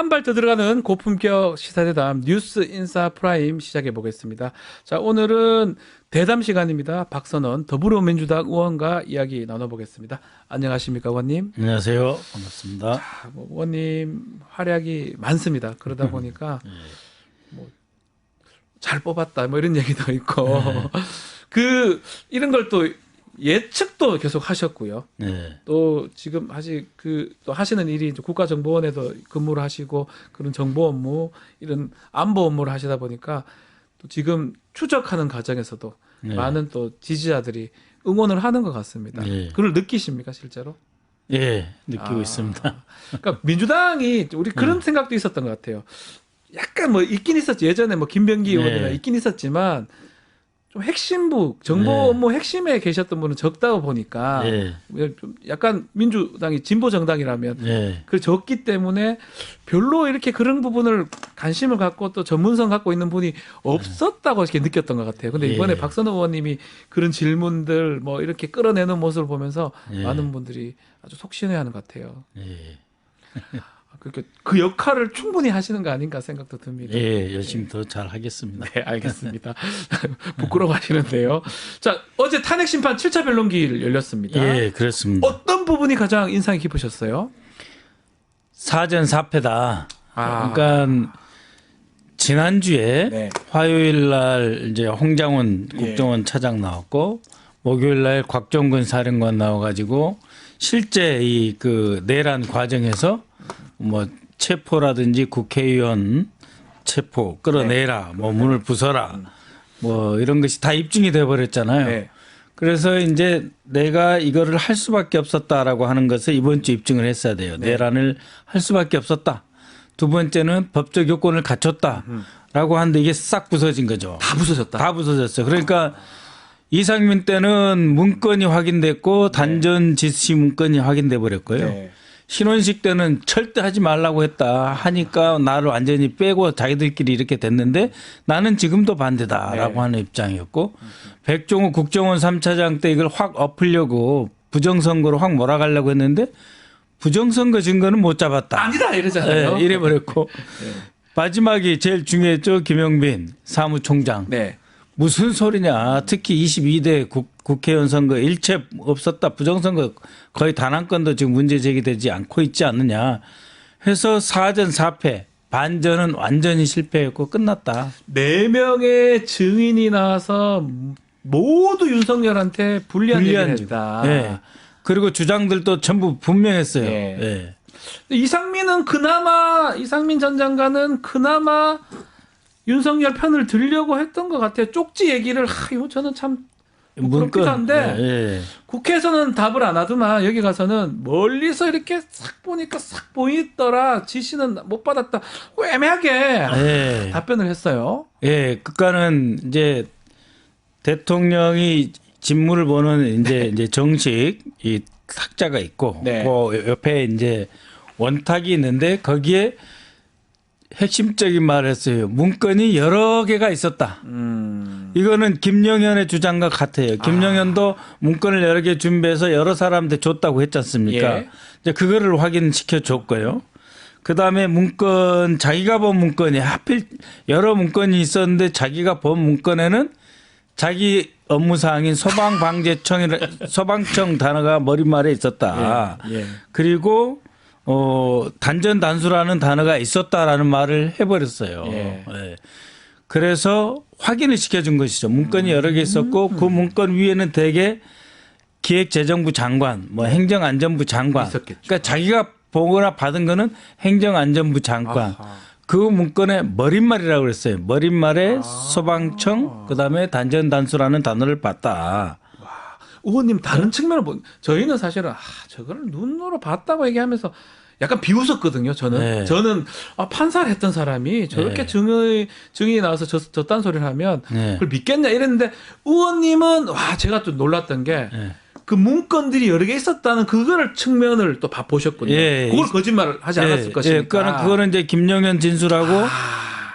한 발 더 들어가는 고품격 시사대담 뉴스 인사 프라임 시작해 보겠습니다. 자, 오늘은 대담 시간입니다. 박선원 더불어민주당 의원과 이야기 나눠보겠습니다. 안녕하십니까, 의원님? 안녕하세요. 반갑습니다. 의원님 활약이 많습니다. 그러다 보니까 뭐 잘 뽑았다 뭐 이런 얘기도 있고 이런 걸 또 예측도 계속 하셨고요. 네. 또 지금 또 하시는 일이 이제 국가정보원에도 근무를 하시고 그런 정보 업무 이런 안보 업무를 하시다 보니까 또 지금 추적하는 과정에서도 네. 많은 또 지지자들이 응원을 하는 것 같습니다. 네. 그걸 느끼십니까, 실제로? 예, 느끼고 있습니다. 그러니까 민주당이 우리 그런 생각도 있었던 것 같아요. 약간 뭐 있긴 있었지. 예전에 뭐 김병기 의원이나 있긴 있었지만 좀 핵심부 정보 업무 핵심에 계셨던 분은 적다고 보니까 좀 약간 민주당이 진보 정당이라면 그 적기 때문에 별로 이렇게 그런 부분을 관심을 갖고 또 전문성 갖고 있는 분이 없었다고 이렇게 느꼈던 것 같아요. 근데 이번에 박선호 의원님이 그런 질문들 뭐 이렇게 끌어내는 모습을 보면서 많은 분들이 아주 속신해하는 것 같아요. 그러니까 그 역할을 충분히 하시는 거 아닌가 생각도 듭니다. 예, 열심히 더 잘 하겠습니다. 네, 알겠습니다. 부끄러워하시는데요. 자, 어제 탄핵 심판 7차 변론기일 열렸습니다. 예, 그렇습니다. 어떤 부분이 가장 인상이 깊으셨어요? 사전 사패다. 그러니까 지난주에 화요일 날 이제 홍장훈 국정원 차장 나왔고 목요일 날 곽종근 사령관 나와가지고 실제 그 내란 과정에서 뭐 체포라든지 국회의원 체포 끌어내라, 뭐 문을 부숴라, 뭐 이런 것이 다 입증이 돼 버렸잖아요. 그래서 이제 내가 이거를 할 수밖에 없었다라고 하는 것을 이번 주 입증을 했어야 돼요. 내란을 할 수밖에 없었다. 두 번째는 법적 요건을 갖췄다라고 하는데 이게 싹 부서진 거죠. 다 부서졌다. 다 부서졌어요. 그러니까 이상민 때는 문건이 확인됐고 단전 지시 문건이 확인돼 버렸고요. 신원식 때는 절대 하지 말라고 했다 하니까 나를 완전히 빼고 자기들끼리 이렇게 됐는데 나는 지금도 반대다라고 하는 입장이었고 백종원 국정원 3차장 때 이걸 확 엎으려고 부정선거로 확 몰아가려고 했는데 부정선거 증거는 못 잡았다. 아니다 이러잖아요. 네, 이래버렸고 마지막이 제일 중요했죠. 김영빈 사무총장. 무슨 소리냐. 특히 22대 국회의원 선거 일체 없었다. 부정선거 거의 단 한 건도 지금 문제 제기되지 않고 있지 않느냐 해서 사전 사패 반전은 완전히 실패했고 끝났다. 4명의 증인이 나와서 모두 윤석열한테 불리한 얘기를 했다. 그리고 주장들도 전부 분명했어요. 이상민 전 장관은 그나마 윤석열 편을 들려고 했던 것 같아요. 쪽지 얘기를 이거 저는 참 부끄럽기도 한데 국회에서는 답을 안 하더만 여기 가서는 멀리서 이렇게 싹 보니까 싹 보이더라. 지시는 못 받았다. 애매하게 답변을 했어요. 그러니까는 이제 대통령이 직무를 보는 이제 정식 이 탁자가 있고 그 옆에 이제 원탁이 있는데 거기에 핵심적인 말을 했어요. 문건이 여러 개가 있었다. 이거는 김영현의 주장과 같아요. 김영현도 문건을 여러 개 준비해서 여러 사람한테 줬다고 했지 않습니까? 이제 그거를 확인시켜 줬고요. 그다음에 문건 자기가 본 문건이 하필 여러 문건이 있었는데 자기가 본 문건에는 자기 업무사항인 소방청 단어가 머릿말에 있었다. 그리고 단전 단수라는 단어가 있었다라는 말을 해버렸어요. 그래서 확인을 시켜준 것이죠. 문건이 여러 개 있었고 그 문건 위에는 대개 기획재정부 장관, 뭐 행정안전부 장관. 그러니까 자기가 보거나 받은 거는 행정안전부 장관. 그 문건의 머릿말이라고 그랬어요. 머릿말에 소방청 그다음에 단전 단수라는 단어를 봤다. 의원님 다른 측면을 저희는 사실은 저거를 눈으로 봤다고 얘기하면서 약간 비웃었거든요. 저는 판사를 했던 사람이 저렇게 증인이 나와서 저딴 소리를 하면 그걸 믿겠냐 이랬는데 의원님은 제가 좀 놀랐던 게 그 문건들이 여러 개 있었다는 그거를 측면을 또 보셨거든요. 그걸 거짓말을 하지 않았을 것이니까. 그러니까 그거는 이제 김영현 진술하고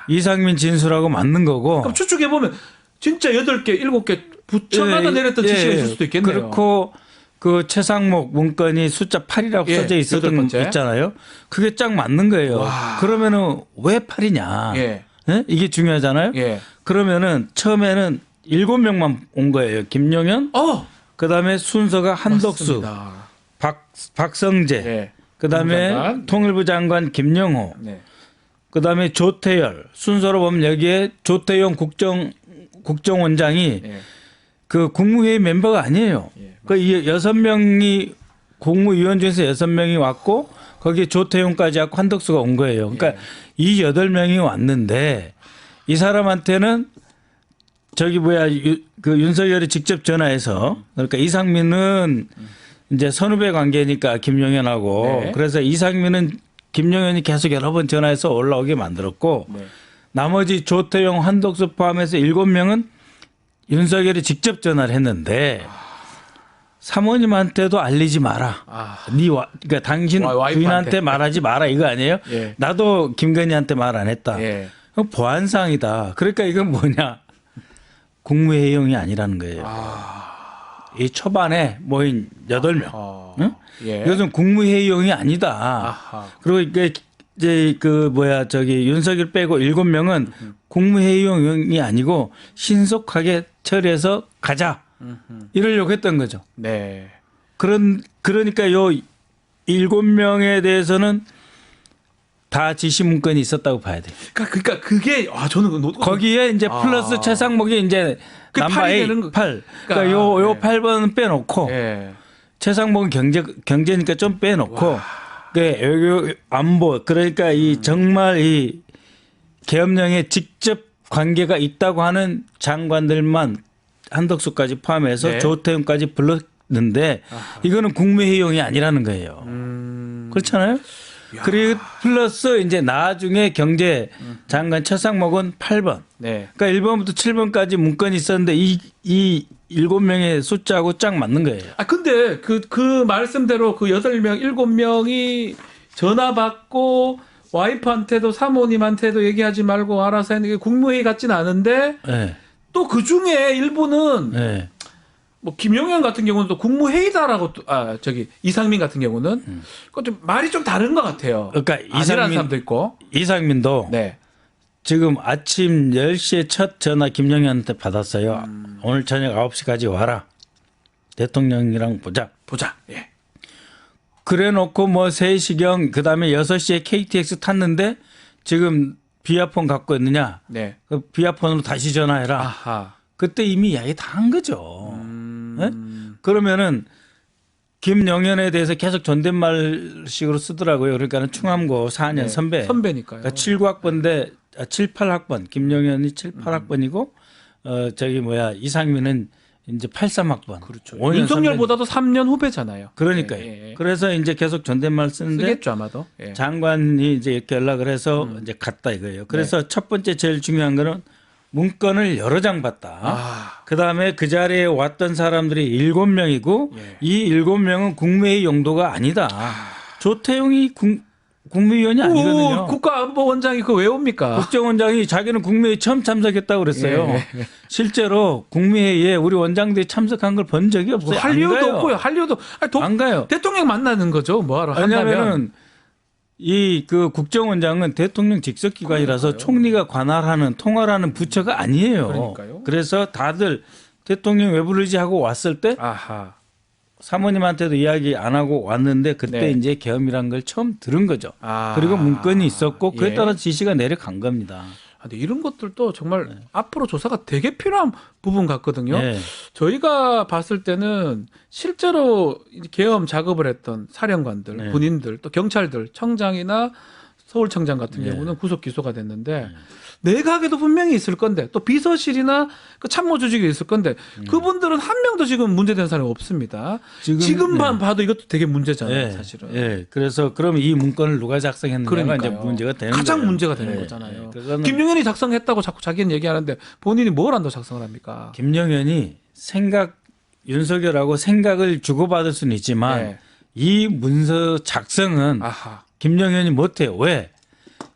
이상민 진술하고 맞는 거고. 그럼 추측해 보면 진짜 8개, 7개 부처마다 내렸던 지시가 있을 수도 있겠네요. 그렇고 그 최상목 문건이 숫자 8이라고 예, 써져 있었던 여덟 거 번째. 있잖아요. 그게 딱 맞는 거예요. 와. 그러면은 왜 8이냐? 예. 예? 이게 중요하잖아요. 예. 그러면은 처음에는 7명만 온 거예요. 김용현, 그다음에 순서가 한덕수, 맞습니다. 박성재, 예. 그다음에 장관. 통일부 장관 김영호, 네. 그다음에 조태열. 순서로 보면 여기에 조태용 국정원장이 예. 그 국무회의 멤버가 아니에요. 예, 그 6명이 국무위원 중에서 6명이 왔고 거기에 조태용까지 하고 한덕수가 온 거예요. 그러니까 이 8명이 왔는데 이 사람한테는 저기 그 윤석열이 직접 전화해서 그러니까 이상민은 이제 선후배 관계니까 김용현하고 네. 그래서 이상민은 김용현이 계속 여러 번 전화해서 올라오게 만들었고 네. 나머지 조태용, 한덕수 포함해서 7명은 윤석열이 직접 전화를 했는데 사모님한테도 알리지 마라. 그러니까 당신 와이프한테. 부인한테 말하지 마라 이거 아니에요? 예. 나도 김건희한테 말 안 했다. 예. 그럼 보안상이다. 그러니까 이건 뭐냐? 국무회의용이 아니라는 거예요. 이 초반에 모인 8명. 응? 예. 이것은 국무회의용이 아니다. 아하. 그리고 이게 이제 저기 윤석열 빼고 7명은 국무회의용이 아니고 신속하게 처리해서 가자. 이러려고 했던 거죠. 네. 그러니까 요 7명에 대해서는 다 지시 문건이 있었다고 봐야 돼요. 그러니까 그게 저는 거기에 이제 플러스 최상목이 이제 그 넘버 팔이 8, 되는 거. 8. 그러니까 그러니까, 요 네. 8번은 빼놓고 예. 최상목은 경제니까 좀 빼놓고 여기 안보 그러니까 이 정말 이 계엄령에 직접 관계가 있다고 하는 장관들만 한덕수까지 포함해서 네. 조태용까지 불렀는데 이거는 국무회의용이 아니라는 거예요. 그렇잖아요. 그리고 플러스 이제 나중에 경제 장관 최상목은 8번. 네. 그러니까 1번부터 7번까지 문건이 있었는데 이 7명의 숫자하고 딱 맞는 거예요. 근데 그 말씀대로 그 8명, 7명이 전화 받고 와이프한테도 사모님한테도 얘기하지 말고 알아서 했는 게 국무회의 같진 않은데 네. 또 그 중에 일부는 네. 뭐 김용현 같은 경우는 또 국무회의다라고 저기 이상민 같은 경우는 그건 좀 말이 좀 다른 것 같아요. 그러니까 아니라는 사람도 있고. 이상민도 네. 지금 아침 10시에 첫 전화 김용현한테 받았어요. 오늘 저녁 9시까지 와라. 대통령이랑 보자. 예. 그래 놓고 뭐 3시경 그다음에 6시에 KTX 탔는데 지금 비아폰 갖고 있느냐. 네. 그 비아폰으로 다시 전화해라. 아하. 그때 이미 이야기 다 한 거죠. 네? 그러면은 김용현에 대해서 계속 존댓말식으로 쓰더라고요. 그러니까는 충암고 4년 네. 선배. 선배니까요. 그러니까 79학번인데 7, 8학번. 김용현이 7, 8학번이고 이상민은 이제 83학번. 그렇죠. 5년 윤석열보다도 3년 후배잖아요. 그러니까요. 예. 그래서 이제 계속 존댓말 쓰는데 쓰겠죠 아마도. 예. 장관이 이제 이렇게 연락을 해서 이제 갔다 이거예요. 그래서 첫 번째 제일 중요한 거는 문건을 여러 장 봤다. 그다음에 그 자리에 왔던 사람들이 7명이고 예. 이 7명은 국무회의 용도가 아니다. 조태용이 국무위원이 아니거든요. 국가안보원장이 그거 왜 옵니까? 국정원장이 자기는 국무회의 처음 참석했다고 그랬어요. 예. 실제로 국무회의에 우리 원장들이 참석한 걸 본 적이 없어요. 뭐 할 이유도 없고요. 할 이유도 안 가요. 대통령 만나는 거죠. 뭐하러 한다면. 왜냐하면 이 그 국정원장은 대통령 직속 기관이라서 총리가 관할하는 통할하는 부처가 아니에요. 그러니까요. 그래서 다들 대통령 왜 부르지 하고 왔을 때 아하. 사모님한테도 이야기 안 하고 왔는데 그때 네. 이제 계엄이란 걸 처음 들은 거죠. 아. 그리고 문건이 있었고 그에 예. 따라 지시가 내려간 겁니다. 근데 이런 것들도 정말 앞으로 조사가 되게 필요한 부분 같거든요. 네. 저희가 봤을 때는 실제로 계엄 작업을 했던 사령관들, 네. 군인들, 또 경찰들, 청장이나 서울청장 같은 네. 경우는 구속 기소가 됐는데 내각에도 분명히 있을 건데 또 비서실이나 그 참모조직이 있을 건데 그분들은 한 명도 지금 문제된 사람이 없습니다. 지금만 봐도 이것도 되게 문제잖아요, 사실은. 예. 그래서 그럼 이 문건을 누가 작성했느냐가 이제 그러니까요. 문제가 되는 가장 거예요. 문제가 되는 예. 거잖아요. 그거는 김용현이 작성했다고 자꾸 자기는 얘기하는데 본인이 뭘 한다고 작성을 합니까? 김용현이 윤석열하고 생각을 주고받을 수는 있지만 네. 이 이 문서 작성은 아하. 김용현이 못해요. 왜?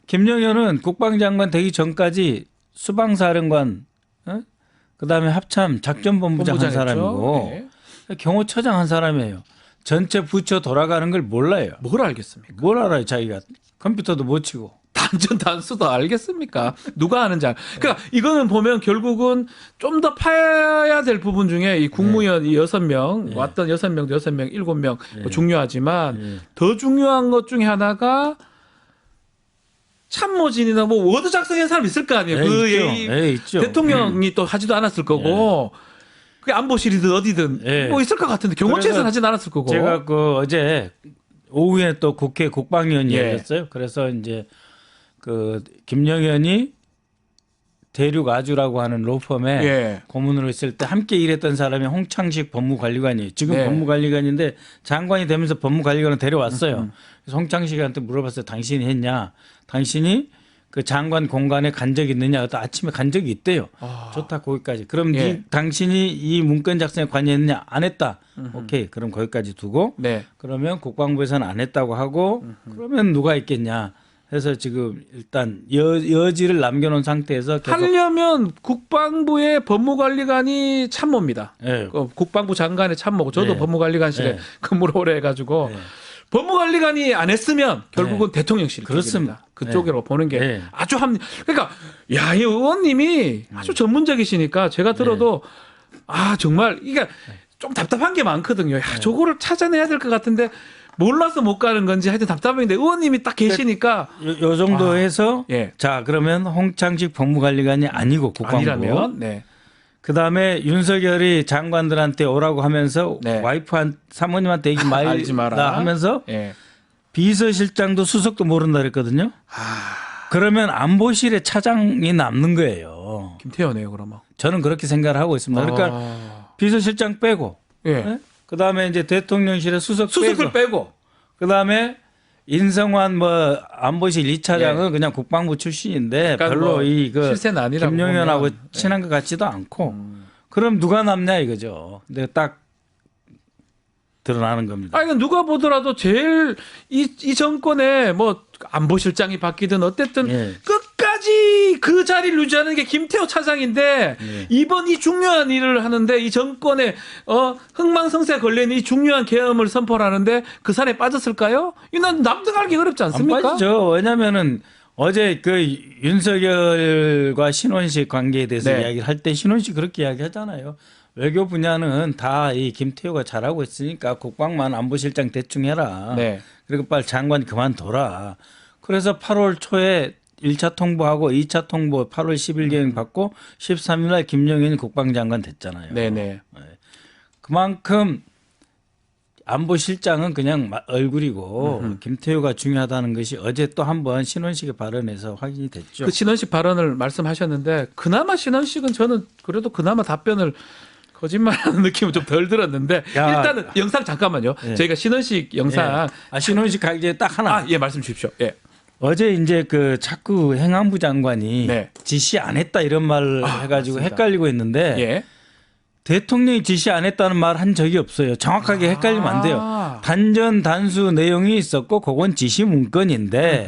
김용현은 국방장관 되기 전까지 수방사령관, 그다음에 합참 작전본부장 한 본부장 했죠. 사람이고 네. 경호처장 한 사람이에요. 전체 부처 돌아가는 걸 몰라요. 뭘 알겠습니까? 뭘 알아요, 자기가. 컴퓨터도 못 치고. 단전 단수도 알겠습니까? 누가 아는지 그러니까 이거는 보면 결국은 좀 더 파야 될 부분 중에 이 국무위원 이 6명 왔던 6명도 6명, 7명 뭐 중요하지만 더 중요한 것 중에 하나가 참모진이나 뭐 워드 작성한 사람 있을 거 아니에요. 있죠. 대통령이 또 하지도 않았을 거고 그 안보실이든 어디든 뭐 있을 것 같은데 경호처에서는 하진 않았을 거고. 제가 그 어제 오후에 또 국회 국방위원회 열렸어요. 그래서 이제 그 김영현이 대륙 아주라고 하는 로펌에 고문으로 있을 때 함께 일했던 사람이 홍창식 법무관리관이에요. 지금 법무관리관인데 장관이 되면서 법무관리관을 데려왔어요. 그래서 홍창식한테 물어봤어요. 당신이 했냐? 당신이 그 장관 공간에 간 적이 있느냐? 또 아침에 간 적이 있대요. 좋다 거기까지. 그럼 당신이 이 문건 작성에 관여했느냐? 안 했다. 오케이. 그럼 거기까지 두고 그러면 국방부에서는 안 했다고 하고 그러면 누가 있겠냐? 해서 지금 일단 여지를 남겨놓은 상태에서 계속 하려면 국방부의 법무관리관이 참모입니다. 국방부 장관의 참모고 저도 법무관리관실에 근무를 오래 해가지고 법무관리관이 안 했으면 결국은 대통령실이 그렇습니다. 그쪽으로 보는 게 아주 그러니까 야, 이 의원님이 아주 전문적이시니까 제가 들어도 아 정말 이게 좀 답답한 게 많거든요. 야, 저거를 찾아내야 될 것 같은데. 몰라서 못 가는 건지 하여튼 답답한데 의원님이 딱 계시니까 요 정도 해서 자 그러면 홍창식 법무관리관이 아니고 국방부 아니라면 그다음에 윤석열이 장관들한테 오라고 하면서 와이프한 사모님한테 얘기 말지 마라 하면서 비서실장도 수석도 모른다 그랬거든요. 그러면 안보실에 차장이 남는 거예요. 김태현이에요 그러면. 저는 그렇게 생각을 하고 있습니다. 그러니까 비서실장 빼고 그다음에 이제 대통령실에 수석을 빼고 그다음에 인성환 뭐 안보실 2차장은 그냥 국방부 출신인데 별로 뭐 이그 김용현하고 보면. 친한 것 같지도 않고 그럼 누가 남냐 이거죠. 근데 딱 드러나는 겁니다. 아니 누가 보더라도 제일 이 정권에 뭐 안보실장이 바뀌든 어쨌든 끝까지 그 자리를 유지하는 게 김태호 차장인데 이번 이 중요한 일을 하는데 이 정권에 흥망성쇠 걸린 이 중요한 계엄을 선포를 하는데 그 산에 빠졌을까요? 이건 납득하기 어렵지 않습니까? 안 빠지죠. 왜냐면은 어제 그 윤석열과 신원식 관계에 대해서 이야기를 할 때 신원식 그렇게 이야기하잖아요. 외교 분야는 다 이 김태호가 잘하고 있으니까 국방만 안보실장 대충 해라. 그리고 빨리 장관 그만둬라. 그래서 8월 초에 1차 통보하고 2차 통보 8월 10일경 받고 13일 날 김영현이 국방장관 됐잖아요. 그만큼 안보실장은 그냥 얼굴이고 김태호가 중요하다는 것이 어제 또 한 번 신원식의 발언에서 확인이 됐죠. 그 신원식 발언을 말씀하셨는데 그나마 신원식은 저는 그래도 그나마 답변을 거짓말하는 느낌은 좀 덜 들었는데 일단은 영상 잠깐만요. 저희가 신원식 영상 신원식 이제 딱 하나. 말씀 주십시오. 어제 이제 그 자꾸 행안부 장관이 지시 안 했다 이런 말을 해가지고 맞습니다. 헷갈리고 있는데 대통령이 지시 안 했다는 말 한 적이 없어요. 정확하게 헷갈리면 안 돼요. 단전 단수 내용이 있었고 그건 지시 문건인데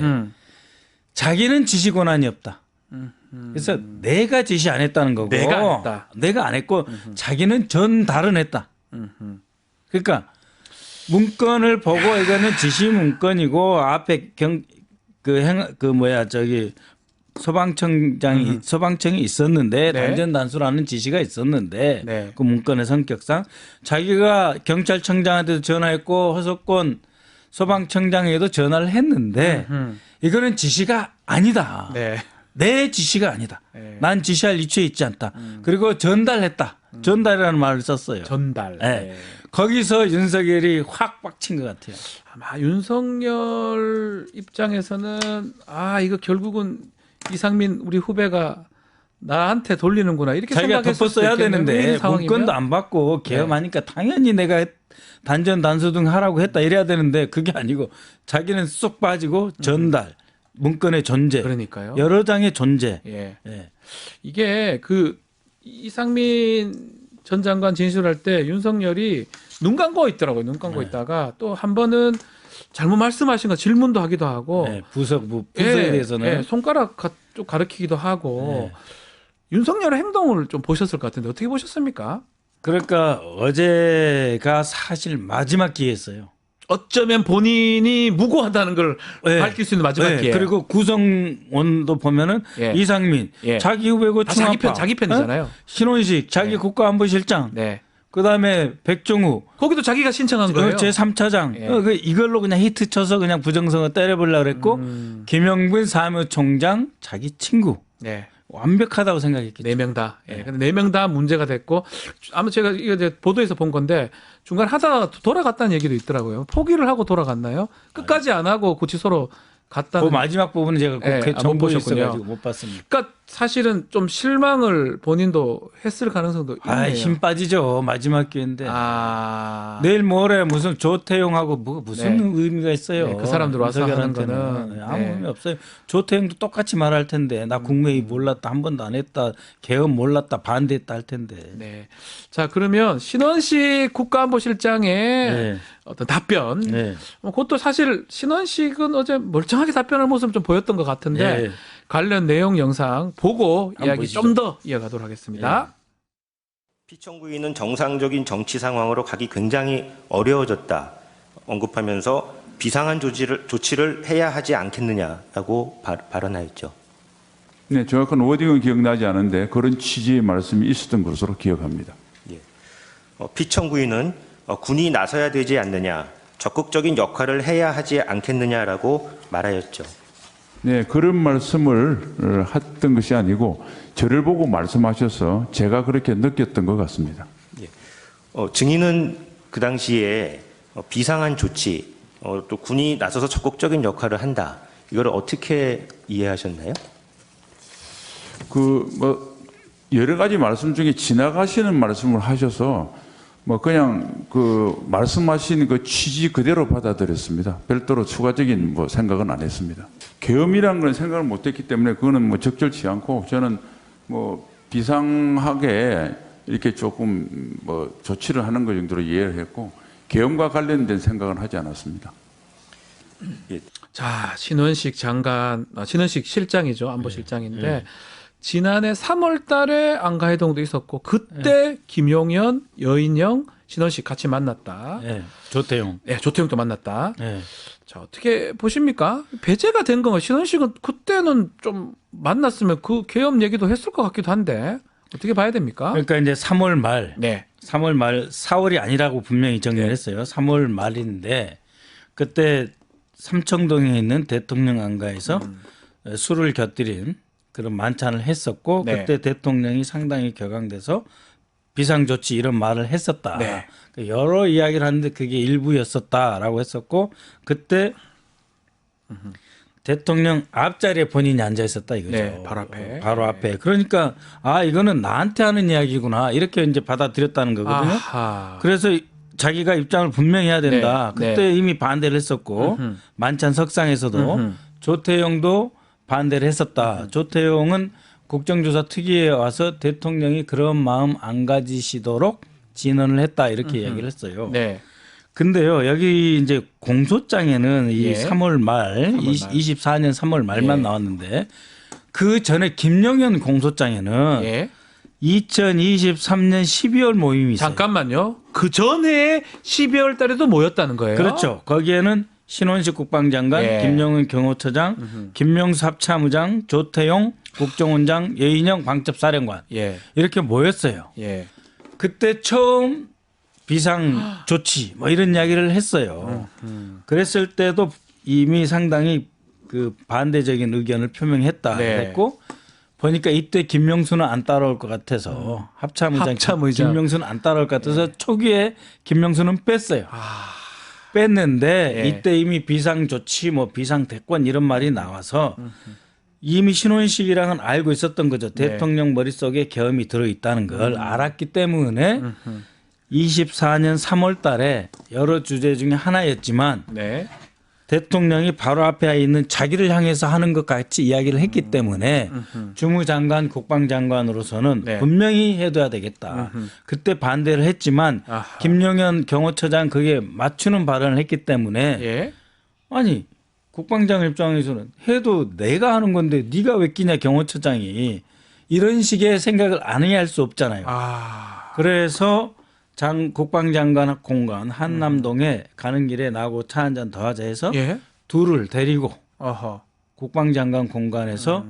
자기는 지시 권한이 없다. 그래서 내가 지시 안 했다는 거고 내가 안 했고 자기는 전달은 했다. 그러니까 문건을 보고 이거는 지시 문건이고 앞에 소방청이 있었는데 단전 단수라는 지시가 있었는데 그 문건의 성격상 자기가 경찰청장한테도 전화했고 허석권 소방청장에게도 전화를 했는데 이거는 지시가 아니다. 내 지시가 아니다. 난 지시할 위치에 있지 않다. 그리고 전달했다. 전달이라는 말을 썼어요. 전달. 거기서 윤석열이 확 빡친 것 같아요. 아마 윤석열 입장에서는 이거 결국은 이상민 우리 후배가 나한테 돌리는구나 이렇게 자기가 덮었어야 되는데 상황이면? 문건도 안 받고 계엄하니까 당연히 내가 단전 단수 등 하라고 했다 이래야 되는데 그게 아니고 자기는 쏙 빠지고 전달. 문건의 존재, 그러니까요. 여러 장의 존재. 이게 그 이상민 전 장관 진술할 때 윤석열이 눈 감고 있더라고요. 눈 감고 있다가 또 한 번은 잘못 말씀하신 거 질문도 하기도 하고 부서에 대해서는 손가락 좀 가리키기도 하고 윤석열의 행동을 좀 보셨을 것 같은데 어떻게 보셨습니까? 그러니까 어제가 사실 마지막 기회였어요. 어쩌면 본인이 무고하다는 걸 네. 밝힐 수 있는 마지막 네. 기회. 그리고 구성원도 보면은 예. 이상민, 예. 자기 후배고 다 자기 편, 자기 편이잖아요. 신원식, 자기 네. 국가안보실장, 네. 그다음에 백종우, 거기도 자기가 신청한 거예요. 제3차장 예. 이걸로 그냥 히트 쳐서 그냥 부정선거 때려보려고 그랬고 김영분 사무총장 자기 친구 네. 완벽하다고 생각했겠죠. 네 명 다. 예. 근데 네 명 다 문제가 됐고 아마 제가 이거 이제 보도에서 본 건데 중간 하다가 돌아갔다는 얘기도 있더라고요. 포기를 하고 돌아갔나요? 끝까지 안 하고 구치소로 갔다는. 그 마지막 부분은 제가 꼭 예, 못 정보에 보셨군요. 있어가지고 못 봤습니다. 그러니까 사실은 좀 실망을 본인도 했을 가능성도 있네요. 힘 빠지죠. 마지막 기회인데. 아. 내일 모레 무슨 조태용하고 무슨 네. 의미가 있어요. 네, 그 사람들 와서 하는 윤석열한테는. 거는. 아무 네. 의미 없어요. 조태용도 똑같이 말할 텐데 나 국무회의 몰랐다 한 번도 안 했다 개헌 몰랐다 반대했다 할 텐데. 네. 자, 그러면 신원식 국가안보실장의 네. 어떤 답변. 네. 그것도 사실 신원식은 어제 멀쩡하게 답변할 모습 좀 보였던 것 같은데 네. 관련 내용 영상 보고 한번 이야기 보시죠. 좀 더 이어가도록 하겠습니다. 피청구인은 정상적인 정치 상황으로 가기 굉장히 어려워졌다 언급하면서 비상한 조치를 해야 하지 않겠느냐라고 발언하였죠. 네, 정확한 워딩은 기억나지 않은데 그런 취지의 말씀이 있었던 것으로 기억합니다. 예. 피청구인은 군이 나서야 되지 않느냐, 적극적인 역할을 해야 하지 않겠느냐라고 말하였죠. 네, 그런 말씀을 했던 것이 아니고 저를 보고 말씀하셔서 제가 그렇게 느꼈던 것 같습니다. 예. 증인은 그 당시에 비상한 조치, 또 군이 나서서 적극적인 역할을 한다. 이걸 어떻게 이해하셨나요? 여러 가지 말씀 중에 지나가시는 말씀을 하셔서 그냥 말씀하신 그 취지 그대로 받아들였습니다. 별도로 추가적인 생각은 안 했습니다. 계엄이라는 건 생각을 못 했기 때문에 그거는 적절치 않고 저는 비상하게 이렇게 조금 조치를 하는 것 정도로 이해를 했고 계엄과 관련된 생각은 하지 않았습니다. 자, 신원식 장관, 신원식 실장이죠. 안보실장인데 지난해 3월 달에 안가해동도 있었고 그때 김용현, 여인영, 신원식 같이 만났다. 네. 조태용. 네, 조태용도 만났다. 네. 자, 어떻게 보십니까? 배제가 된 건가? 신원식은 그때는 좀 만났으면 그 계엄 얘기도 했을 것 같기도 한데 어떻게 봐야 됩니까? 그러니까 이제 3월 말, 네. 3월 말 4월이 아니라고 분명히 정리를 했어요. 3월 말인데 그때 삼청동에 있는 대통령 안가에서 술을 곁들인 그런 만찬을 했었고 네. 그때 대통령이 상당히 격앙돼서 비상조치 이런 말을 했었다. 네. 여러 이야기를 하는데 그게 일부였었다라고 했었고 그때 대통령 앞자리에 본인이 앉아 있었다 이거죠. 네, 바로 앞에. 바로 앞에. 그러니까 이거는 나한테 하는 이야기구나 이렇게 이제 받아들였다는 거거든요. 아하. 그래서 자기가 입장을 분명히 해야 된다. 네, 그때 이미 반대를 했었고 만찬 석상에서도 조태용도 반대를 했었다. 조태용은 국정조사 특위에 와서 대통령이 그런 마음 안 가지시도록 진언을 했다 이렇게 이야기를 했어요. 네. 근데요 여기 이제 공소장에는 이 예. 3월 말 24년 3월 말만 나왔는데 그 전에 김용현 공소장에는 예. 2023년 12월 모임이 있어요. 잠깐만요. 그 전에 12월 달에도 모였다는 거예요. 그렇죠. 거기에는 신원식 국방장관, 예. 김영은 경호처장, 김명수 합참의장, 조태용 국정원장, 여인영 광첩사령관 예. 이렇게 모였어요. 예. 그때 처음 비상 조치 이런 이야기를 했어요. 그랬을 때도 이미 상당히 그 반대적인 의견을 표명했다 네. 했고 보니까 이때 김명수는 안 따라올 것 같아서 합참의장 김명수는 안 따라올 것 같아서 초기에 김명수는 뺐어요. 뺐는데 예. 이때 이미 비상 조치 비상 대권 이런 말이 나와서 이미 신원식이랑은 알고 있었던 거죠. 네. 대통령 머릿속에 계엄이 들어있다는 걸 알았기 때문에 24년 3월 달에 여러 주제 중에 하나였지만 네. 대통령이 바로 앞에 있는 자기를 향해서 하는 것 같이 이야기를 했기 때문에 주무장관 국방장관으로서는 네. 분명히 해둬야 되겠다. 그때 반대를 했지만 아하. 김용현 경호처장 그게 맞추는 발언을 했기 때문에 예. 아니 국방장 입장에서는 해도 내가 하는 건데 네가 왜 끼냐 경호처장이 이런 식의 생각을 안 해야 할 수 없잖아요. 아. 그래서 국방장관 공간 한남동에 가는 길에 나하고 차 한 잔 더 하자 해서 예. 둘을 데리고 아하. 국방장관 공간에서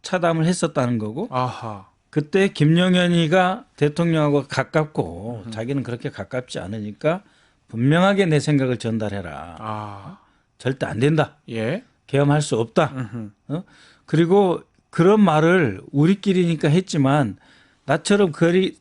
차담을 했었다는 거고 아하. 그때 김용현이가 대통령하고 가깝고 자기는 그렇게 가깝지 않으니까 분명하게 내 생각을 전달해라. 아. 절대 안 된다. 예. 계엄할 수 없다. 음흠. 그리고 그런 말을 우리끼리니까 했지만 나처럼 그렇게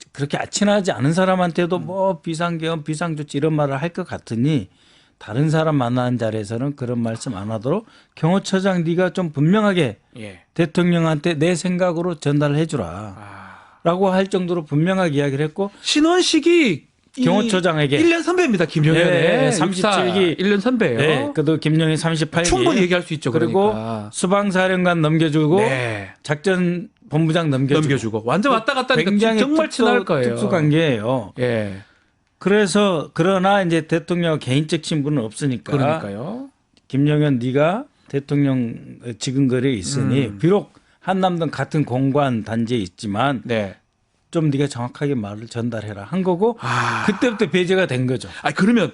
친하지 않은 사람한테도 뭐 비상계엄, 비상조치 이런 말을 할 것 같으니 다른 사람 만나는 자리에서는 그런 말씀 안 하도록 경호처장 네가 좀 분명하게 예. 대통령한테 내 생각으로 전달을 해주라. 아. 라고 할 정도로 분명하게 이야기를 했고 신원식이 경호처장에게 1년 선배입니다. 김용현의 네, 37기 1년 선배예요. 네, 그도 김용현 38기 충분히 얘기할 수 있죠. 그리고 그러니까. 수방사령관 넘겨주고 네. 작전 본부장 넘겨주고 완전 왔다 갔다 하니까 굉장히 정말 친할 거예요. 특수 관계예요. 예. 그래서 그러나 이제 대통령 개인적 신분은 없으니까 그러니까요. 김용현 네가 대통령 지근거리에 있으니 비록 한남동 같은 공관 단지에 있지만 네. 좀 네가 정확하게 말을 전달해라 한 거고 아. 그때부터 배제가 된 거죠. 아 그러면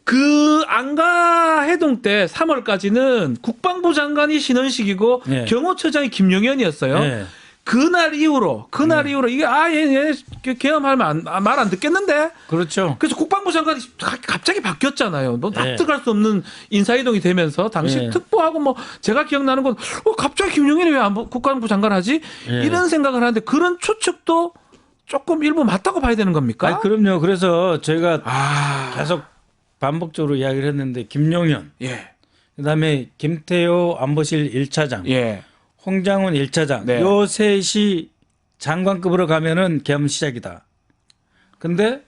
그 안가 해동 때 3월까지는 국방부 장관이 신원식이고 네. 경호처장이 김용현이었어요. 네. 그날 이후로 이게 얘 계엄하면 말 안 듣겠는데. 그렇죠. 그래서 국방부 장관이 갑자기 바뀌었잖아요. 뭐 네. 납득할 수 없는 인사이동이 되면서 당시 네. 특보하고 뭐 제가 기억나는 건 갑자기 김용현이 왜 국방부 장관 하지? 네. 이런 생각을 하는데 그런 추측도 조금 일부 맞다고 봐야 되는 겁니까? 아니, 그럼요. 그래서 저희가 아, 계속 반복적으로 이야기를 했는데 김용현, 예, 그다음에 김태호 안보실 1차장, 예, 홍장훈 1차장 네. 요 셋이 장관급으로 가면은 계엄 시작이다. 근데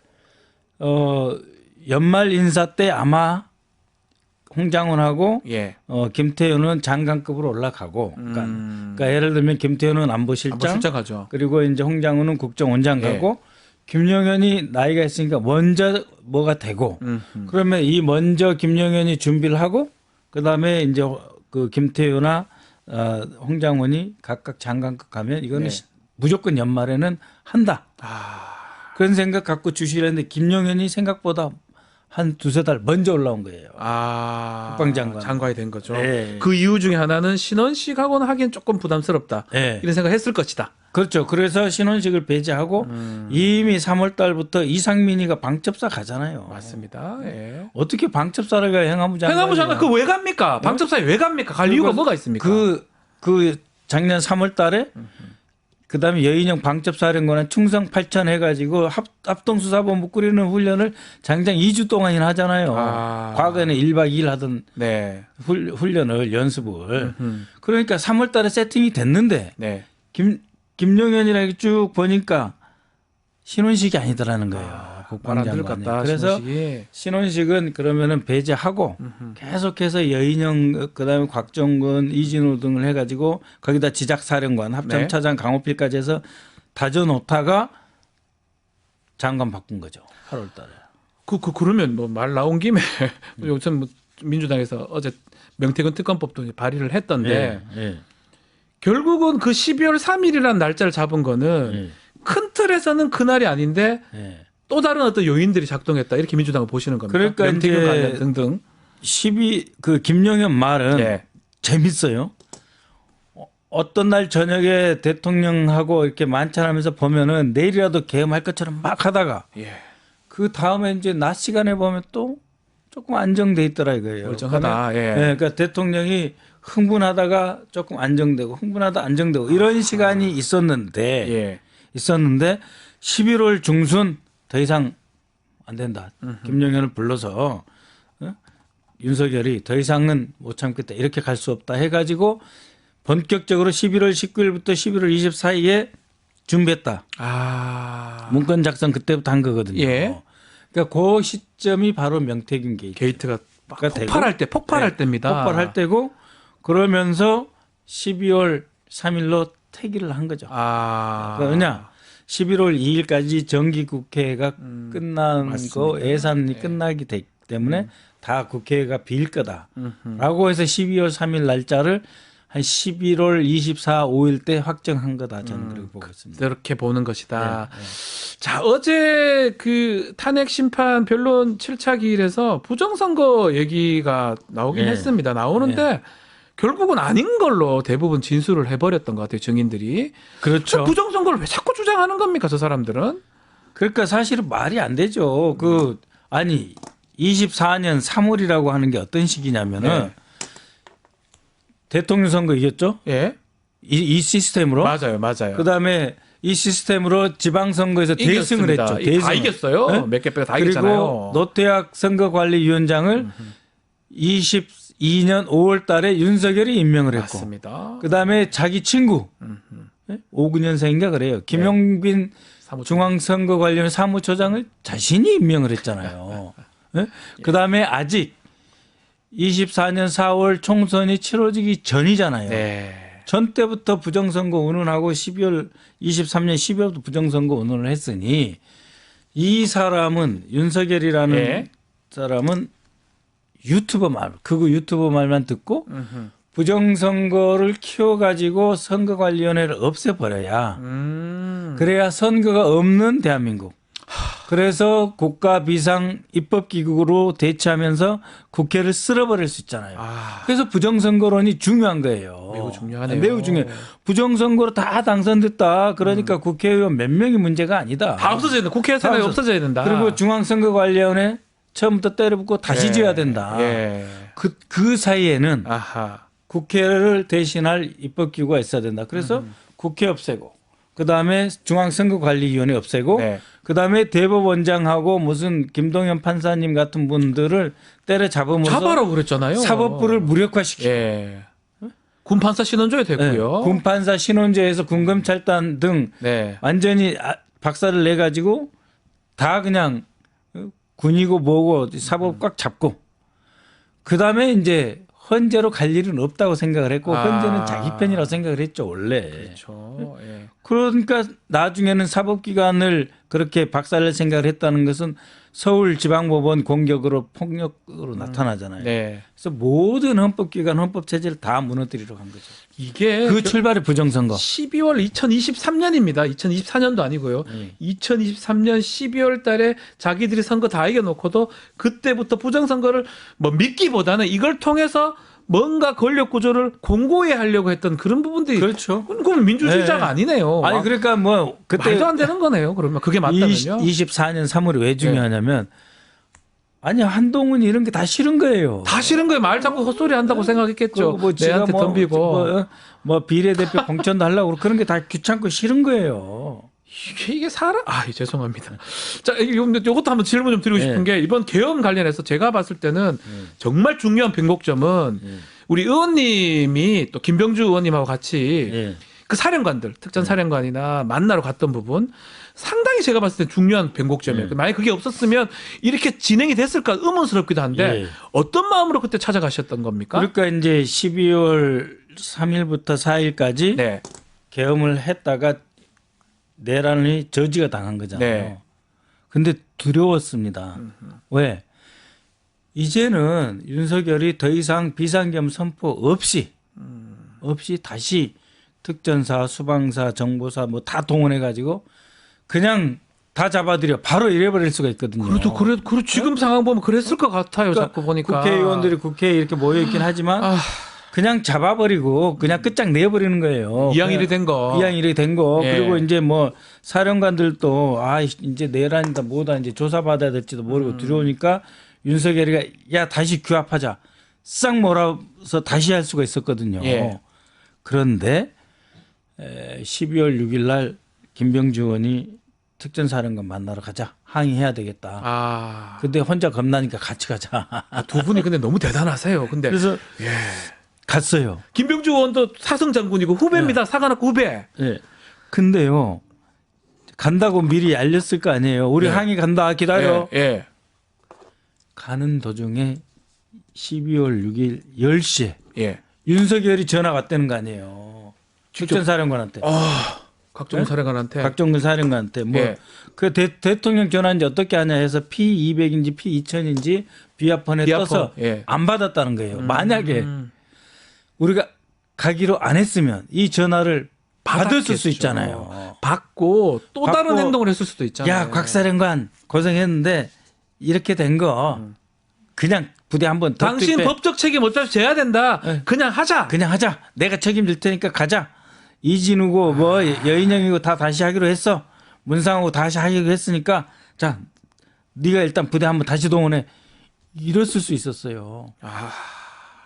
연말 인사 때 아마 홍장훈하고 예. 김태효는 장관급으로 올라가고 그러니까 예를 들면 김태효는 안보실장 안보실장하죠. 그리고 이제 홍장훈은 국정원장 가고 김용현이 나이가 있으니까 먼저 뭐가 되고 그러면 이 먼저 김용현이 준비를 하고 그다음에 이제 그 김태효나 홍장훈이 각각 장관급 가면 이거는 네. 무조건 연말에는 한다. 그런 생각 갖고 주시려 했는데 김용현이 생각보다 한 두세 달 먼저 올라온 거예요. 국방장관. 장관이 된 거죠. 네. 그 이유 중에 하나는 신원식하고는 하기엔 조금 부담스럽다. 네. 이런 생각했을 것이다. 그렇죠. 그래서 신원식을 배제하고 이미 3월 달부터 이상민이가 방첩사 가잖아요. 맞습니다. 예. 어떻게 방첩사를 가요? 행안부 장관. 행안부 장관 그 왜 갑니까? 방첩사에 왜 갑니까? 갈 이유가 뭐가 있습니까? 그 작년 3월 달에 그다음에 여인형 방첩사령관은 충성 8천 해가지고 합동수사본부 꾸리는 훈련을 장장 2주 동안이나 하잖아요. 과거에는 1박 2일 하던 네. 훈련을 연습을. 그러니까 3월 달에 세팅이 됐는데 네. 김용현이라고 쭉 보니까 신원식이 아니더라는 거예요. 말 안 들을 것 국방장관이. 같다. 그래서 신원식이. 신원식은 그러면은 배제하고 계속해서 여인영 그다음에 곽정근 이진우 등을 해가지고 거기다 지작사령관 합참차장 강호필까지 해서 다져놓다가 장관 바꾼 거죠. 8월달에. 그러면 뭐 말 나온 김에 요즘 뭐 민주당에서 어제 명태균 특검법도 발의를 했던데 결국은 그 12월 3일이라는 날짜를 잡은 거는 큰 틀에서는 그날이 아닌데 또 다른 어떤 요인들이 작동했다 이렇게 민주당은 보시는 겁니다. 그러니까 명태균 이제 관련 등등. 그 김용현 말은 재밌어요. 어떤 날 저녁에 대통령하고 이렇게 만찬하면서 보면은 내일이라도 계엄할 것처럼 막 하다가 그 다음에 이제 낮 시간에 보면 또 조금 안정돼 있더라 이거예요. 멀쩡하다. 그러니까 대통령이 흥분하다가 조금 안정되고 흥분하다 안정되고 이런 시간이 있었는데 11월 중순 더 이상 안 된다. 김용현을 불러서 윤석열이 더 이상은 못 참겠다. 이렇게 갈 수 없다 해가지고 본격적으로 11월 19일부터 11월 24일에 준비했다. 문건 작성 그때부터 한 거거든요. 그러니까 그 시점이 바로 명태균 게이트가 폭발할 때입니다. 폭발할 때고 그러면서 12월 3일로 퇴기를 한 거죠. 왜냐? 11월 2일까지 정기국회가 끝난 거 예산이 끝나기 때문에 다 국회가 빌 거다라고 해서 12월 3일 날짜를 한 11월 24, 5일 때 확정한 거다 저는 그렇게 보고 있습니다. 이렇게 보는 것이다. 네, 네. 자, 어제 그 탄핵 심판 변론 7차 기일에서 부정선거 얘기가 나오긴 네. 했습니다. 나오는데 결국은 아닌 걸로 대부분 진술을 해버렸던 것 같아요. 증인들이. 그렇죠. 부정선거를 왜 자꾸 주장하는 겁니까? 저 사람들은. 그러니까 사실은 말이 안 되죠. 아니 24년 3월이라고 하는 게 어떤 시기냐면은 네. 대통령 선거 이겼죠? 예. 이 시스템으로. 맞아요. 그다음에 이 시스템으로 지방선거에서 대승을 이겼습니다. 했죠. 다 이겼어요. 네? 몇 개 빼고 다 그리고 이겼잖아요. 노태학 선거관리위원장을 22년 5월 달에 윤석열이 임명을 했고 맞습니다. 그다음에 자기 친구 59년생인가 그래요. 김용빈 중앙선거관리위원 사무처장을 자신이 임명을 했잖아요. 네? 그다음에 아직 24년 4월 총선이 치러지기 전이잖아요. 네. 전 때부터 부정선거 운운하고 23년 12월부터 부정선거 운운을 했으니 이 사람은 윤석열이라는 네. 사람은 유튜버 말만 듣고 부정선거를 키워가지고 선거관리위원회를 없애버려야 그래야 선거가 없는 대한민국. 그래서 국가 비상 입법기구로 대체하면서 국회를 쓸어버릴 수 있잖아요. 그래서 부정선거론이 중요한 거예요. 매우 중요하네요. 매우 중요해요. 부정선거로 다 당선됐다. 그러니까 국회의원 몇 명이 문제가 아니다. 다 없어져야 된다. 국회 생각이 없어져야 된다. 그리고 중앙선거관리위원회 처음부터 때려붙고 다시 지어야 된다. 예. 그 사이에는 아하. 국회를 대신할 입법기구가 있어야 된다. 그래서 국회 없애고 그다음에 중앙선거관리위원회 없애고 네. 그다음에 대법원장하고 무슨 김동연 판사님 같은 분들을 때려잡으면서 잡아라고 그랬잖아요. 사법부를 무력화시키고 예. 군판사 신원 줘야 되고요. 네. 군판사 신원제에서 군검찰단 등 네. 완전히 박살을 내 가지고 다 그냥 군이고 뭐고 사법 꽉 잡고 그다음에 이제 헌재로 갈 일은 없다고 생각을 했고 헌재는 자기 편이라고 생각을 했죠 원래. 그렇죠. 예. 그러니까 나중에는 사법기관을 그렇게 박살낼 생각을 했다는 것은 서울지방법원 공격으로 폭력으로 나타나잖아요. 네. 그래서 모든 헌법기관 헌법체제를 다 무너뜨리러 간 거죠. 이게 그 출발이 부정선거. 12월 2023년입니다. 2024년도 아니고요. 2023년 12월 달에 자기들이 선거 다 이겨놓고도 그때부터 부정선거를 뭐 믿기보다는 이걸 통해서 뭔가 권력 구조를 공고히 하려고 했던 그런 부분들이 그렇죠. 그건 민주주의자가 네. 아니네요. 아니 그러니까 뭐 그때 말도 안 되는 거네요. 그러면 그게 맞다면요. 24년 3월이 왜 중요하냐면 아니 한동훈이 이런 게 다 싫은 거예요. 다 싫은 거예요. 말 자꾸 헛소리 한다고 생각했겠죠. 뭐 지가 내한테 덤비고. 뭐 비례대표 공천도 하려고 그러고 그런 게 다 귀찮고 싫은 거예요. 이게 사람? 죄송합니다. 자, 요것도 한번 질문 좀 드리고 싶은 게 이번 계엄 관련해서 제가 봤을 때는 정말 중요한 변곡점은 우리 의원님이 또 김병주 의원님하고 같이 그 사령관들, 특전 사령관이나 만나러 갔던 부분 상당히 제가 봤을 때 중요한 변곡점이에요. 만약에 그게 없었으면 이렇게 진행이 됐을까 의문스럽기도 한데 어떤 마음으로 그때 찾아가셨던 겁니까? 그러니까 이제 12월 3일부터 4일까지 네. 계엄을 했다가 내란이 저지가 당한 거잖아요. 네. 근데 두려웠습니다. 왜? 이제는 윤석열이 더 이상 비상계엄 선포 없이 다시 특전사, 수방사, 정보사 뭐 다 동원해 가지고 그냥 다 잡아들여 바로 이래버릴 수가 있거든요. 그래도 지금 상황 보면 그랬을 것 같아요. 그러니까 자꾸 보니까 국회의원들이 국회에 이렇게 모여 있긴 하지만 그냥 잡아버리고 그냥 끝장 내버리는 거예요. 이양일이 된 거. 이양일이 된 거. 예. 그리고 이제 뭐 사령관들도 이제 내란이다 뭐다 이제 조사받아야 될지도 모르고 두려우니까 윤석열이가 야 다시 규합하자. 싹 몰아서 다시 할 수가 있었거든요. 예. 그런데 12월 6일 날 김병주 의원이 특전사령관 만나러 가자. 항의해야 되겠다. 근데 혼자 겁나니까 같이 가자. 두 분이 근데 너무 대단하세요. 근데 그래서 갔어요. 김병주 의원도 사성 장군이고 후배입니다. 사관학교 후배. 예. 근데요. 간다고 미리 알렸을 거 아니에요. 우리 항의 간다. 기다려. 예. 가는 도중에 12월 6일 10시에 예. 윤석열이 전화 왔다는 거 아니에요. 특전사령관한테. 각종 사령관한테. 박정근 사령관한테 그 대통령 전화인지 어떻게 하냐 해서 P200인지 P2000인지 비아폰에 떠서 예. 안 받았다는 거예요. 만약에 우리가 가기로 안 했으면 이 전화를 받았을 수 받았겠죠. 있잖아요. 어. 받을 받았을 수 받았겠죠. 있잖아요. 받고 또 다른 받고, 행동을 했을 수도 있잖아요. 야, 곽사령관 고생했는데 이렇게 된 거 그냥 부대 한번 더 당신 투입해. 법적 책임 어차피 져야 된다. 네. 그냥 하자. 그냥 하자. 내가 책임질 테니까 가자. 이진우고 뭐 여인영이고 다 다시 하기로 했어. 문상하고 다시 하기로 했으니까 자, 네가 일단 부대 한번 다시 동원해. 이랬을 수 있었어요.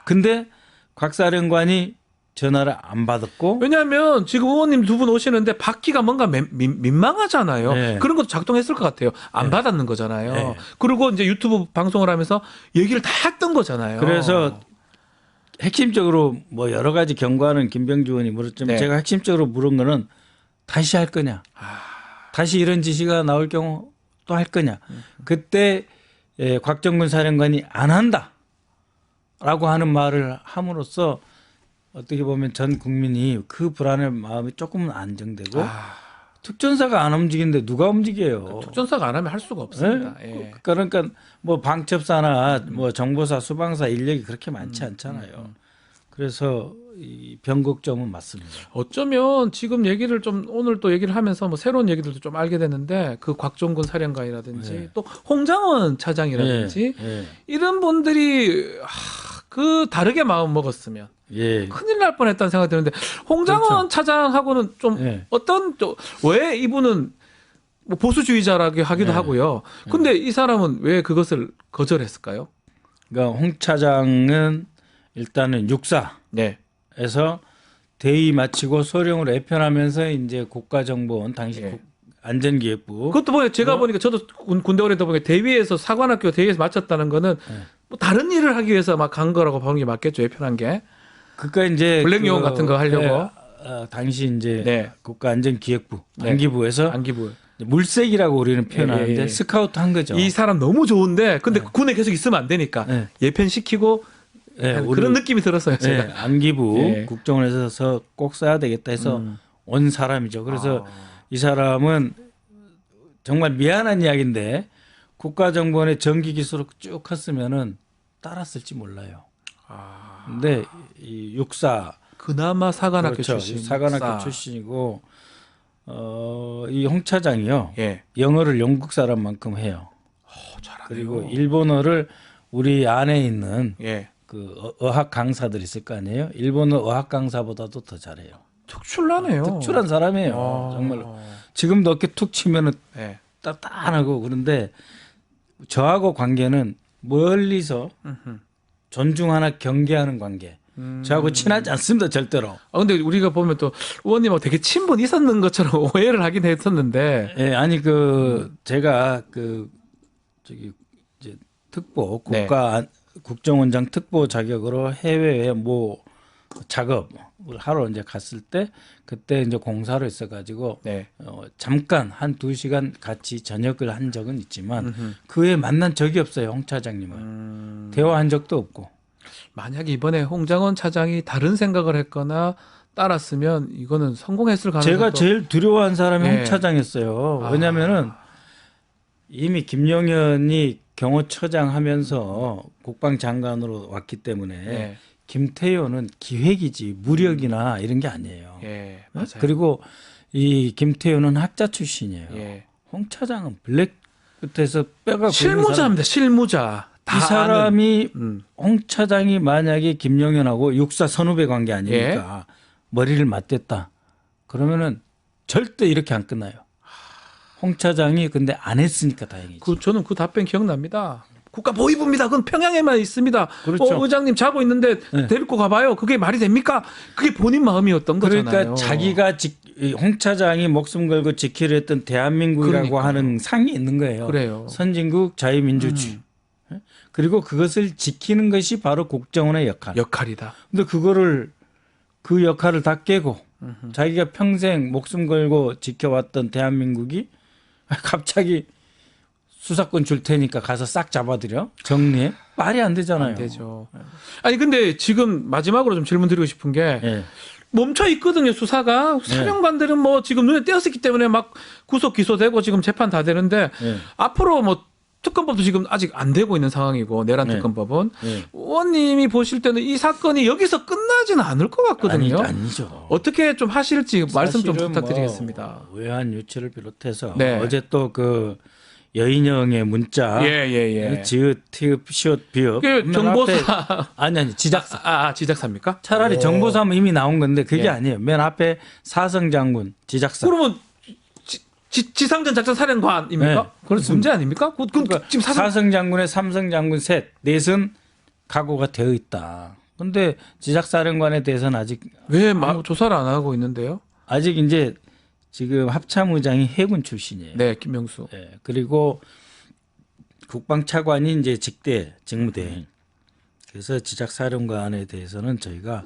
근데 곽사령관이 전화를 안 받았고 왜냐하면 지금 의원님 두 분 오시는데 받기가 뭔가 민망하잖아요. 네. 그런 것도 작동했을 것 같아요. 안 받았는 거잖아요. 네. 그리고 이제 유튜브 방송을 하면서 얘기를 다 했던 거잖아요. 그래서 핵심적으로 뭐 여러 가지 경고하는 김병주 의원이 물었지만 네. 제가 핵심적으로 물은 거는 다시 할 거냐. 다시 이런 지시가 나올 경우 또 할 거냐. 그때 곽정근 사령관이 안 한다라고 하는 말을 함으로써 어떻게 보면 전 국민이 그 불안의 마음이 조금은 안정되고 특전사가 안 움직이는데 누가 움직여요. 특전사가 안 하면 할 수가 없습니다. 네? 예. 그러니까 뭐 방첩사나 뭐 정보사, 수방사 인력이 그렇게 많지 않잖아요. 그래서 이 변곡점은 맞습니다. 어쩌면 지금 얘기를 좀 오늘 또 얘기를 하면서 뭐 새로운 얘기들도 좀 알게 됐는데 그 곽종근 사령관이라든지 네. 또 홍장원 차장이라든지 예, 이런 분들이 그 다르게 마음 먹었으면 예. 큰일 날 뻔했다는 생각이 드는데 홍장원 그렇죠. 차장하고는 좀 예. 어떤 왜 이분은 뭐 보수주의자라고 하기도 네. 하고요. 근데 이 사람은 왜 그것을 거절했을까요? 그러니까 홍 차장은 일단은 육사에서 네. 대위 마치고 소령으로 애편하면서 이제 국가정보원 당시 예. 안전기획부 그것도 보니까 제가 뭐? 보니까 저도 군대 오래다 보니까 대위에서 사관학교 대위에서 마쳤다는 거는 네. 뭐 다른 일을 하기 위해서 막 간 거라고 보는 게 맞겠죠. 예편한 게. 그니까 이제 블랙용어 같은 거 하려고. 당시 이제 네. 국가안전기획부 네. 안기부에서 안기부. 물색이라고 우리는 표현하는데 예, 예. 스카우트 한 거죠. 이 사람 너무 좋은데 근데 군에 계속 있으면 안 되니까 네. 예편시키고 예, 우리- 그런 느낌이 들었어요. 예, 제가. 안기부 예. 국정원에서 꼭 써야 되겠다 해서 온 사람이죠. 그래서 이 사람은 정말 미안한 이야기인데 국가정보원의 정기 기수로 쭉 컸으면은 따랐을지 몰라요. 근데 이 육사 그나마 사관학교 그렇죠. 출신. 사관학교 육사. 출신이고 이 홍 차장이요. 예. 영어를 영국 사람만큼 해요. 잘하네요. 그리고 일본어를 우리 안에 있는 예. 그 어학 강사들 있을 거 아니에요. 일본어 어학 강사보다도 더 잘해요. 특출나네요. 특출한 사람이에요. 아. 정말로. 지금도 이렇게 툭 치면은 예. 따뜻하고 그런데 저하고 관계는 멀리서 존중하나 경계하는 관계. 저하고 친하지 않습니다, 절대로. 근데 우리가 보면 또 의원님하고 되게 친분 있었는 것처럼 오해를 하긴 했었는데. 예, 아니 제가 저기 이제 특보 네. 국정원장 특보 자격으로 해외에 뭐 작업을 하러 이제 갔을 때 그때 이제 공사로 있어가지고 네. 잠깐 한 2시간 같이 저녁을 한 적은 있지만 그 후에 만난 적이 없어요, 홍 차장님을. 대화한 적도 없고. 만약에 이번에 홍장원 차장이 다른 생각을 했거나 따랐으면 이거는 성공했을 가능성이 제가 제일 두려워한 사람이 네. 홍 차장이었어요. 왜냐하면은 이미 김용현이 경호처장 하면서 국방장관으로 왔기 때문에 네. 김태효는 기획이지 무력이나 이런 게 아니에요. 예, 어? 맞아요. 그리고 이 김태효는 학자 출신이에요. 예. 홍 차장은 블랙부터 해서 뼈가 굵은 사람. 실무자입니다. 실무자. 다 이 사람이 아는. 홍 차장이 만약에 김용현하고 육사 선후배 관계 아닙니까? 머리를 맞댔다. 그러면은 절대 이렇게 안 끝나요. 홍 차장이 근데 안 했으니까 다행이지. 저는 그 답변 기억납니다. 국가 보위부입니다. 그건 평양에만 있습니다. 그렇죠. 의장님 자고 있는데 네. 데리고 가봐요. 그게 말이 됩니까? 그게 본인 마음이었던 그러니까 거잖아요. 자기가 홍 차장이 목숨 걸고 지키려 했던 대한민국이라고 그러니까요. 하는 상이 있는 거예요. 그래요. 선진국 자유민주주의. 그리고 그것을 지키는 것이 바로 국정원의 역할. 역할이다. 근데 그 역할을 다 깨고 자기가 평생 목숨 걸고 지켜왔던 대한민국이 갑자기 수사권 줄 테니까 가서 싹 잡아들여 정리해 말이 안 되잖아요. 안 되죠. 아니 근데 지금 마지막으로 좀 질문 드리고 싶은 게 예. 멈춰 있거든요. 수사가 사령관들은 뭐 지금 눈에 띄었기 때문에 막 구속 기소되고 지금 재판 다 되는데 예. 앞으로 뭐 특검법도 지금 아직 안 되고 있는 상황이고 내란 네. 특검법은 네. 의원님이 보실 때는 이 사건이 여기서 끝나지는 않을 것 같거든요. 아니죠. 어떻게 좀 하실지 말씀 좀 사실은 부탁드리겠습니다. 뭐 외환 유치를 비롯해서 네. 어제 또 그 여인영의 문자 예. 지읒, 티읒, 시옷, 비읍 그 맨 정보사 앞에- 아니 지작사 지작사입니까? 차라리 정보사면 이미 나온 건데 그게 예. 아니에요. 맨 앞에 사성 장군 지작사. 그러면 지상전 작전 사령관입니까? 네, 그렇습니다. 문제 아닙니까? 그러니까 지금 사성 장군의 삼성 장군 넷은 각오가 되어 있다. 근데 지작사령관에 대해서는 왜 조사를 안 하고 있는데요? 아직 이제 지금 합참의장이 해군 출신이에요. 네, 김명수. 예, 그리고 국방차관이 이제 직대 직무대행. 그래서 지작사령관에 대해서는 저희가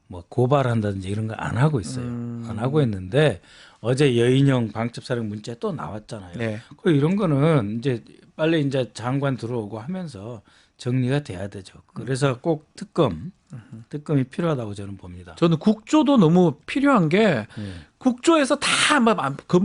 뭐 고발한다든지 이런 거 안 하고 있어요. 안 하고 있는데 어제 여인영 방첩사령 문자 또 나왔잖아요. 네. 그 이런 거는 이제 빨리 이제 장관 들어오고 하면서 정리가 돼야 되죠. 그래서 꼭 특검이 필요하다고 저는 봅니다. 저는 국조도 너무 필요한 게 예. 국조에서 다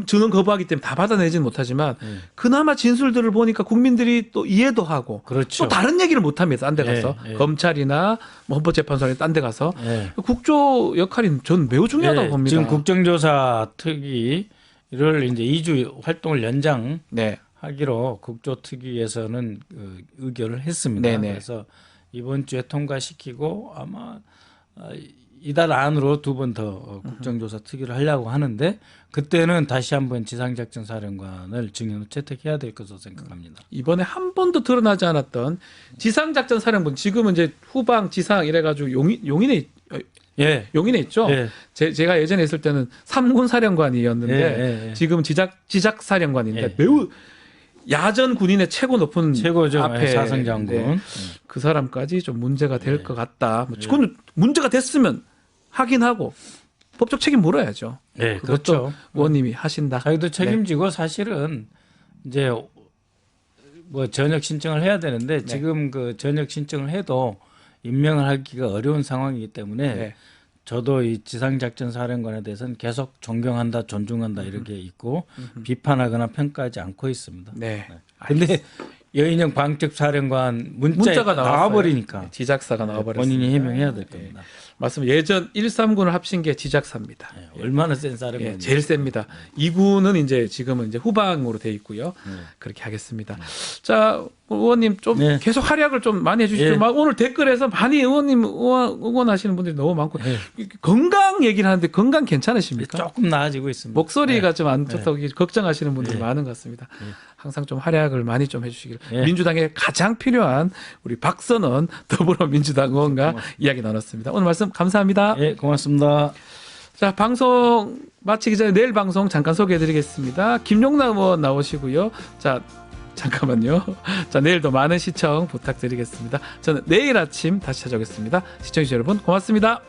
증언 거부하기 때문에 다 받아내지는 못하지만 예. 그나마 진술들을 보니까 국민들이 또 이해도 하고 그렇죠. 또 다른 얘기를 못 합니다. 딴 데 가서 예. 검찰이나 뭐 헌법재판소나 딴 데 가서 예. 국조 역할이 저는 매우 중요하다고 예, 봅니다. 지금 국정조사 특위를 이제 2주 활동을 연장하기로 네. 국조특위에서는 그 의결을 했습니다. 네네. 그래서 이번 주에 통과시키고 아마 이달 안으로 2번 더 국정조사 특위를 하려고 하는데 그때는 다시 한번 지상작전사령관을 증인으로 채택해야 될 것으로 생각합니다. 이번에 한 번도 드러나지 않았던 지상작전 사령부 지금은 이제 후방 지상 이래가지고 용인에 예. 있죠. 예. 제가 예전에 있을 때는 3군 사령관이었는데 예. 지금 지작 사령관인데 예. 매우 야전 군인의 최고 높은 최고죠. 앞에 사성장군. 있는데 그 사람까지 좀 문제가 될 것 같다. 그건 문제가 됐으면 확인하고 법적 책임 물어야죠. 네, 그것도 그렇죠. 의원님이 하신다. 자기도 책임지고 사실은 이제 뭐 전역 신청을 해야 되는데 지금 그 전역 신청을 해도 임명을 하기가 어려운 상황이기 때문에 네. 저도 이 지상작전사령관에 대해서는 계속 존경한다, 존중한다 이렇게 있고 비판하거나 평가하지 않고 있습니다. 네. 근데 여인영 방첩사령관 문자가 나와버리니까 지작사가 나와버렸습니다. 본인이 해명해야 될 겁니다. 맞습니다. 예전 1, 3군을 합친 게 지작사입니다. 얼마나 센 사령관인지. 제일 셉니다. 2군은 이제 지금은 이제 후방으로 돼 있고요. 그렇게 하겠습니다. 자, 의원님 좀 네. 계속 활약을 좀 많이 해주시죠. 예. 막 오늘 댓글에서 많이 의원님 응원하시는 분들이 너무 많고 건강 얘기를 하는데 건강 괜찮으십니까? 조금 나아지고 있습니다. 목소리가 좀 안 좋다고 걱정하시는 분들이 많은 것 같습니다. 항상 좀 활약을 많이 좀 해주시길. 민주당에 가장 필요한 우리 박선원 더불어민주당 의원과 이야기 나눴습니다. 오늘 말씀 감사합니다. 예, 고맙습니다. 자, 방송 마치기 전에 내일 방송 잠깐 소개해드리겠습니다. 김용남 의원 나오시고요. 자, 잠깐만요. 자, 내일도 많은 시청 부탁드리겠습니다. 저는 내일 아침 다시 찾아오겠습니다. 시청해주신 여러분 고맙습니다.